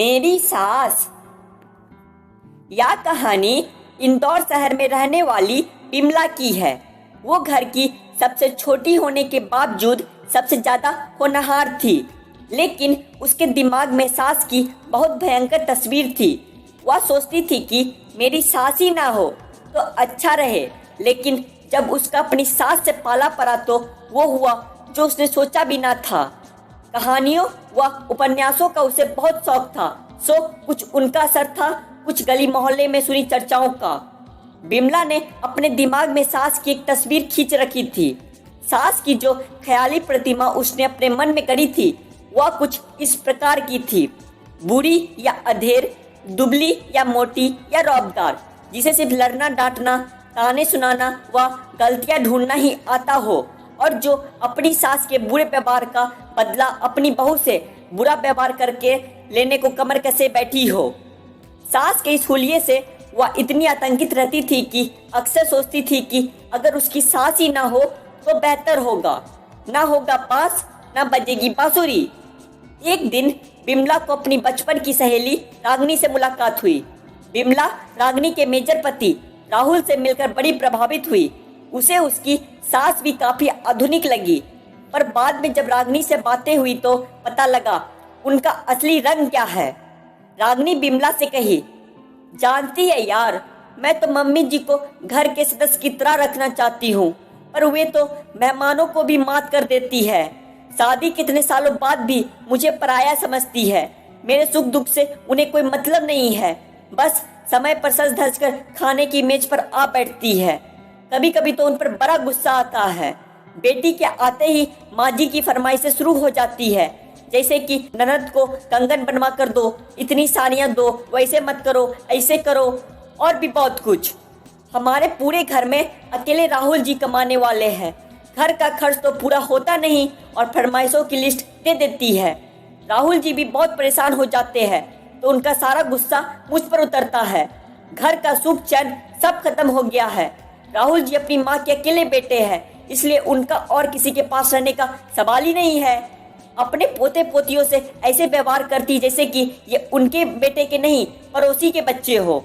मेरी सास। यह कहानी इंदौर शहर में रहने वाली बिमला की है। वो घर की सबसे छोटी होने के बावजूद सबसे ज्यादा होनहार थी, लेकिन उसके दिमाग में सास की बहुत भयंकर तस्वीर थी। वह सोचती थी कि मेरी सास ही ना हो तो अच्छा रहे, लेकिन जब उसका अपनी सास से पाला पड़ा तो वो हुआ जो उसने सोचा भी ना था। कहानियों व उपन्यासों का उसे बहुत शौक था, सो कुछ उनका असर था, कुछ गली मोहल्ले में सुनी चर्चाओं का। बिमला ने अपने दिमाग में सास की एक तस्वीर खींच रखी थी। सास की जो ख्याली प्रतिमा उसने अपने मन में गढ़ी थी वह कुछ इस प्रकार की थी: बुरी या अधेर, दुबली या मोटी या रौबदार, जिसे सिर्फ लड़ना डांटना, ताने सुनाना व गलतियां ढूंढना ही आता हो, और जो अपनी सास के बुरे व्यवहार का बदला अपनी बहू से बुरा व्यवहार करके लेने को कमर कसे बैठी हो। सास के इस हुलिये से वह इतनी आतंकित रहती थी कि अक्सर सोचती थी कि अगर उसकी सास ही ना हो तो बेहतर होगा। ना होगा पास, ना बजेगी बांसुरी। एक दिन बिमला को अपनी बचपन की सहेली रागनी से मुलाकात हुई। बिमला रागनी के मेजर पति राहुल से मिलकर बड़ी प्रभावित हुई। उसे उसकी सास भी काफी आधुनिक लगी, पर बाद में जब रागनी से बातें हुई तो पता लगा उनका असली रंग क्या है। रागनी बिमला से कही, जानती है यार, मैं तो मम्मी जी को घर के सदस्य की तरह रखना चाहती हूँ, पर वे तो मेहमानों को भी मात कर देती है। शादी कितने सालों बाद भी मुझे पराया समझती है। मेरे सुख दुख से उन्हें कोई मतलब नहीं है। बस समय पर सज धज कर खाने की मेज पर आ बैठती है। कभी कभी तो उन पर बड़ा गुस्सा आता है। बेटी के आते ही माँ जी की फरमाइशें शुरू हो जाती है, जैसे कि ननद को कंगन बनवा कर दो, इतनी साड़ियाँ दो, वैसे मत करो, ऐसे करो, और भी बहुत कुछ। हमारे पूरे घर में अकेले राहुल जी कमाने वाले हैं। घर का खर्च तो पूरा होता नहीं और फरमाइशों की लिस्ट दे देती है। राहुल जी भी बहुत परेशान हो जाते हैं तो उनका सारा गुस्सा मुझ पर उतरता है। घर का सुख चैन सब खत्म हो गया है। राहुल जी अपनी माँ के अकेले बेटे हैं, इसलिए उनका और किसी के पास रहने का सवाल ही नहीं है। अपने पोते पोतियों से ऐसे व्यवहार करती जैसे कि ये उनके बेटे के नहीं, पड़ोसी के बच्चे हो।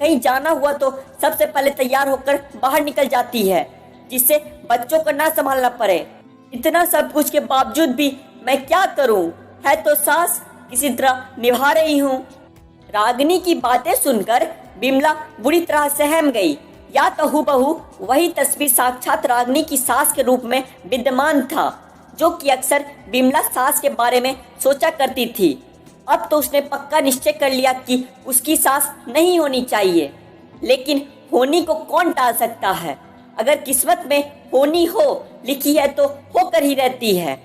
कहीं जाना हुआ तो सबसे पहले तैयार होकर बाहर निकल जाती है, जिससे बच्चों को ना संभालना पड़े। इतना सब कुछ के बावजूद भी मैं क्या करूं? है तो सास, किसी तरह निभा रही हूं। रागिनी की बातें सुनकर बिमला बुरी तरह सहम गई। या तो हूबहू वही तस्वीर साक्षात रागिनी की सास के रूप में विद्यमान था, जो कि अक्सर बिमला सास के बारे में सोचा करती थी। अब तो उसने पक्का निश्चय कर लिया कि उसकी सास नहीं होनी चाहिए, लेकिन होनी को कौन टाल सकता है? अगर किस्मत में होनी हो लिखी है तो होकर ही रहती है।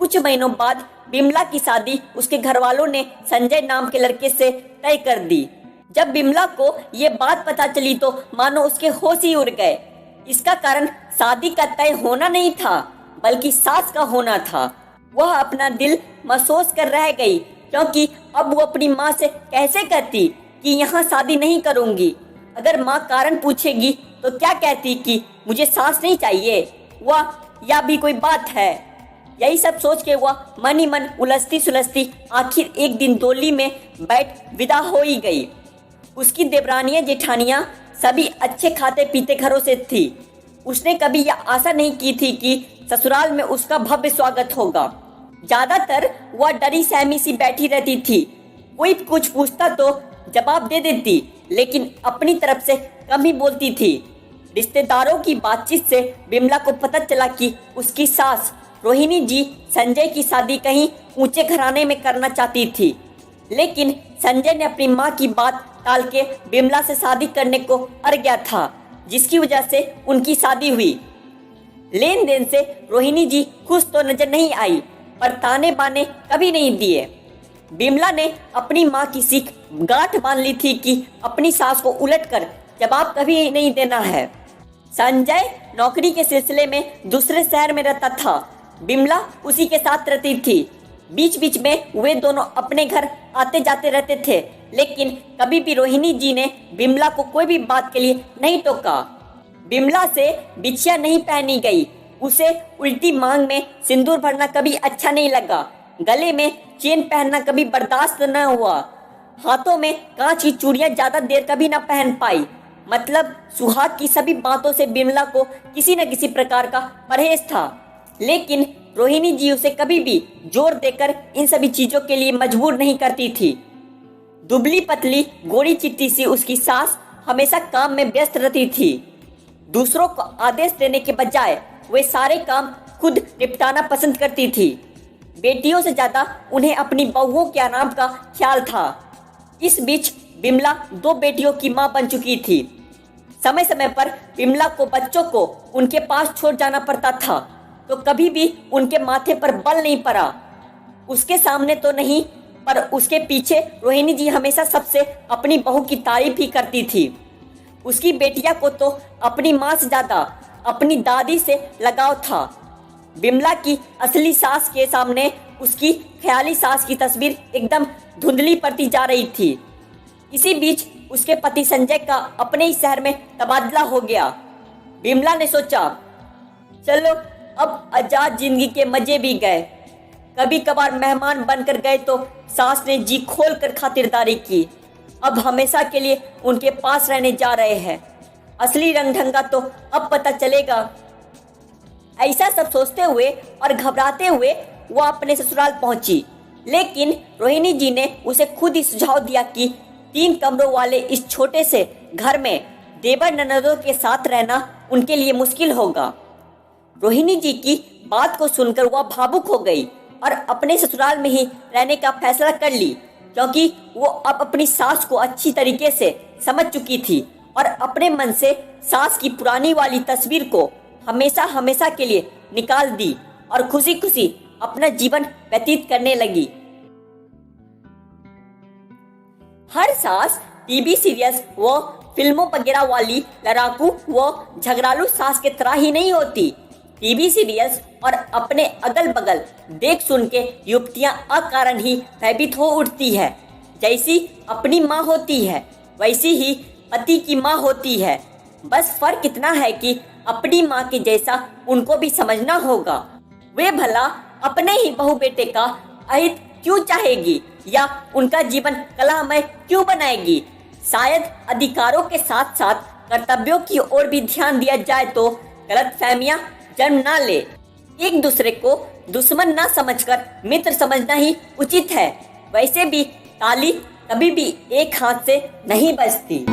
कुछ महीनों बाद बिमला की शादी उसके घर वालों ने संजय नाम के लड़के से तय कर दी। जब बिमला को ये बात पता चली तो मानो उसके होश ही उड़ गए। इसका कारण शादी का तय होना नहीं था, बल्कि सास का होना था। वह अपना दिल महसूस कर रह गई, क्योंकि अब वो अपनी माँ से कैसे कहती कि यहाँ शादी नहीं करूँगी। अगर माँ कारण पूछेगी तो क्या कहती कि मुझे सास नहीं चाहिए, वह या भी कोई बात है। यही सब सोच के वह मन ही मन उलझती सुलझती आखिर एक दिन डोली में बैठ विदा हो ही गई। उसकी देवरानियां जेठानियां सभी अच्छे खाते पीते घरों से थी। उसने कभी यह आशा नहीं की थी कि ससुराल में उसका भव्य स्वागत होगा। ज्यादातर वह डरी सहमी सी बैठी रहती थी। कोई कुछ पूछता तो जवाब दे देती, लेकिन अपनी तरफ से कम ही बोलती थी। रिश्तेदारों की बातचीत से बिमला को पता चला कि उसकी सास रोहिणी जी संजय की शादी कहीं ऊंचे घराने में करना चाहती थी, लेकिन संजय ने अपनी माँ की बात टाल के बिमला से शादी करने को अड़ गया था, जिसकी वजह से उनकी शादी हुई। लेन देन से रोहिणी जी खुश तो नजर नहीं आई, पर ताने बाने कभी नहीं दिए। बिमला ने अपनी माँ की सीख गांठ बांध ली थी कि अपनी सास को उलटकर जवाब कभी नहीं देना है। संजय नौकरी के सिलसिले में दूसरे शहर में रहता था। बिमला उसी के साथ रहती थी। बीच बीच में वे दोनों अपने घर आते जाते रहते थे, लेकिन कभी भी रोहिणी जी ने बिमला को कोई भी बात के लिए नहीं टोका। बिमला से बिछिया नहीं पहनी गई। उसे उल्टी मांग में सिंदूर भरना कभी अच्छा नहीं लगा। गले में चेन पहनना कभी बर्दाश्त न हुआ। हाथों में कांच की चूड़ियां ज्यादा देर कभी न पहन पाई। मतलब सुहाग की सभी बातों से बिमला को किसी न किसी प्रकार का परहेज था, लेकिन रोहिणी जी उसे कभी भी जोर देकर इन सभी चीजों के लिए मजबूर नहीं करती थी। दुबली पतली गोरी चिट्टी सी उसकी सास हमेशा काम में व्यस्त रहती थी। दूसरों को आदेश देने के बजाय वे सारे काम खुद निपटाना पसंद करती थी। बेटियों से ज्यादा उन्हें अपनी बहुओं के आराम का ख्याल था। इस बीच बिमला 2 बेटियों की मां बन चुकी थी। समय समय पर बिमला को बच्चों को उनके पास छोड़ जाना पड़ता था, तो कभी भी उनके माथे पर बल नहीं पड़ा। उसके सामने तो नहीं, पर उसके पीछे रोहिणी जी हमेशा सबसे अपनी बहू की तारीफ ही करती थी। उसकी बेटिया को तो अपनी माँ से ज्यादा अपनी दादी से लगाव था। बिमला की असली सास के सामने उसकी ख्याली सास की तस्वीर एकदम धुंधली पड़ती जा रही थी। इसी बीच उसके पति संजय का अपने ही शहर में तबादला हो गया। बिमला ने सोचा, चलो अब आजाद जिंदगी के मजे भी गए। कभी कभार मेहमान बनकर गए तो सास ने जी खोल कर खातिरदारी की। अब हमेशा के लिए उनके पास रहने जा रहे हैं। असली रंग ढंगा तो अब पता चलेगा। ऐसा सब सोचते हुए और घबराते हुए वो अपने ससुराल पहुंची, लेकिन रोहिणी जी ने उसे खुद ही सुझाव दिया कि 3 कमरों वाले इस छोटे से घर में देवर ननदों के साथ रहना उनके लिए मुश्किल होगा। रोहिणी जी की बात को सुनकर वह भावुक हो गई और अपने ससुराल में ही रहने का फैसला कर ली, क्योंकि वो अब अपनी सास को अच्छी तरीके से समझ चुकी थी और अपने मन से सास की पुरानी वाली तस्वीर को हमेशा हमेशा के लिए निकाल दी और खुशी खुशी अपना जीवन व्यतीत करने लगी। हर सास टीवी सीरियल्स व फिल्मों वगैरह वाली लड़ाकू व झगड़ालू सास के तरह ही नहीं होती। टीवी सीरियल्स और अपने अगल बगल देख सुन के युवतियां अकारण ही भयभीत हो उठती है। जैसी अपनी माँ होती है वैसी ही पति की माँ होती है। बस फर्क इतना है कि अपनी माँ के जैसा उनको भी समझना होगा। वे भला अपने ही बहू बेटे का अहित क्यों चाहेगी या उनका जीवन कलामय क्यों बनाएगी। शायद अधिकारों के साथ साथ कर्तव्यों की ओर भी ध्यान दिया जाए तो गलतफहमियां जन्म ना ले। एक दूसरे को दुश्मन ना समझकर मित्र समझना ही उचित है। वैसे भी ताली कभी भी एक हाथ से नहीं बजती।